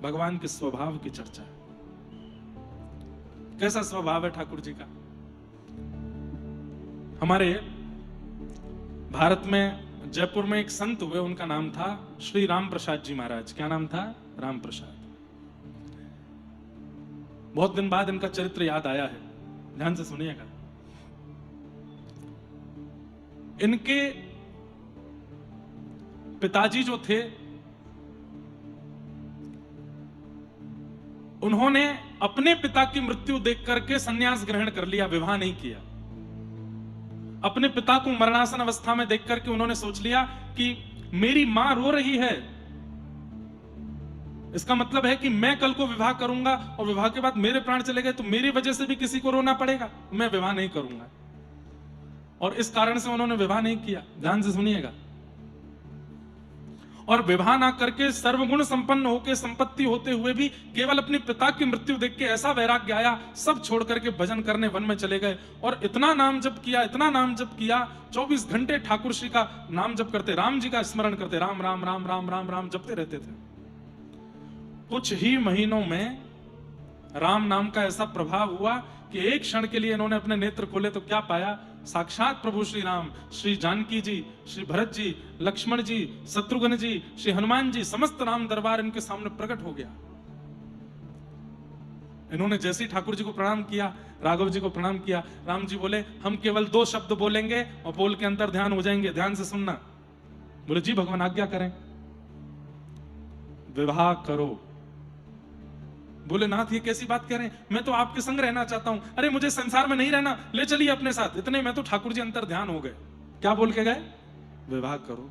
भगवान के स्वभाव की चर्चा है। कैसा स्वभाव है ठाकुर जी का। हमारे भारत में जयपुर में एक संत हुए, उनका नाम था श्री राम प्रसाद जी महाराज। क्या नाम था? राम प्रसाद। बहुत दिन बाद इनका चरित्र याद आया है, ध्यान से सुनिएगा। इनके पिताजी जो थे, उन्होंने अपने पिता की मृत्यु देख करके संन्यास ग्रहण कर लिया, विवाह नहीं किया। अपने पिता को मरणासन अवस्था में देख करके उन्होंने सोच लिया कि मेरी मां रो रही है, इसका मतलब है कि मैं कल को विवाह करूंगा और विवाह के बाद मेरे प्राण चले गए तो मेरी वजह से भी किसी को रोना पड़ेगा, मैं विवाह नहीं करूंगा। और इस कारण से उन्होंने विवाह नहीं किया। ध्यान से सुनिएगा। और विवाह ना करके सर्वगुण संपन्न होकर संपत्ति होते हुए भी केवल अपने पिता की मृत्यु देख के ऐसा वैराग्य आया, सब छोड़ करके भजन करने वन में चले गए। और इतना नाम जप किया, इतना नाम जप किया, 24 घंटे ठाकुर श्री का नाम जप करते, राम जी का स्मरण करते, राम राम राम राम राम राम जपते रहते थे। कुछ ही महीनों में राम नाम का ऐसा प्रभाव हुआ कि एक क्षण के लिए इन्होंने अपने नेत्र खोले तो क्या पाया? साक्षात प्रभु श्री राम, श्री जानकी जी, श्री भरत जी, लक्ष्मण जी, शत्रुघ्न जी, श्री हनुमान जी, समस्त राम दरबार इनके सामने प्रकट हो गया। इन्होंने जैसे ही ठाकुर जी को प्रणाम किया, राघव जी को प्रणाम किया, राम जी बोले हम केवल 2 शब्द बोलेंगे और बोल के अंतर ध्यान हो जाएंगे, ध्यान से सुनना। बोले जी भगवान आज्ञा करें। विवाह करो। बोले नाथ ये कैसी बात कह रहे हैं, मैं तो आपके संग रहना चाहता हूं। अरे मुझे संसार में नहीं रहना, ले चलिए अपने साथ। इतने में तो ठाकुर जी अंतर ध्यान हो गए। क्या बोल के गए? विवाह करो।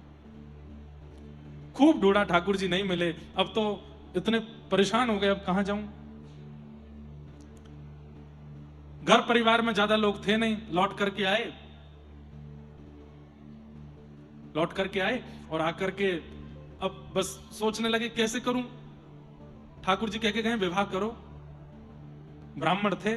खूब ढूंढा, ठाकुर जी नहीं मिले। अब तो इतने परेशान हो गए, अब कहां जाऊं। घर परिवार में ज्यादा लोग थे नहीं, लौट करके आए और आकर के अब बस सोचने लगे कैसे करूं। ठाकुर जी कह के गए विवाह करो। ब्राह्मण थे,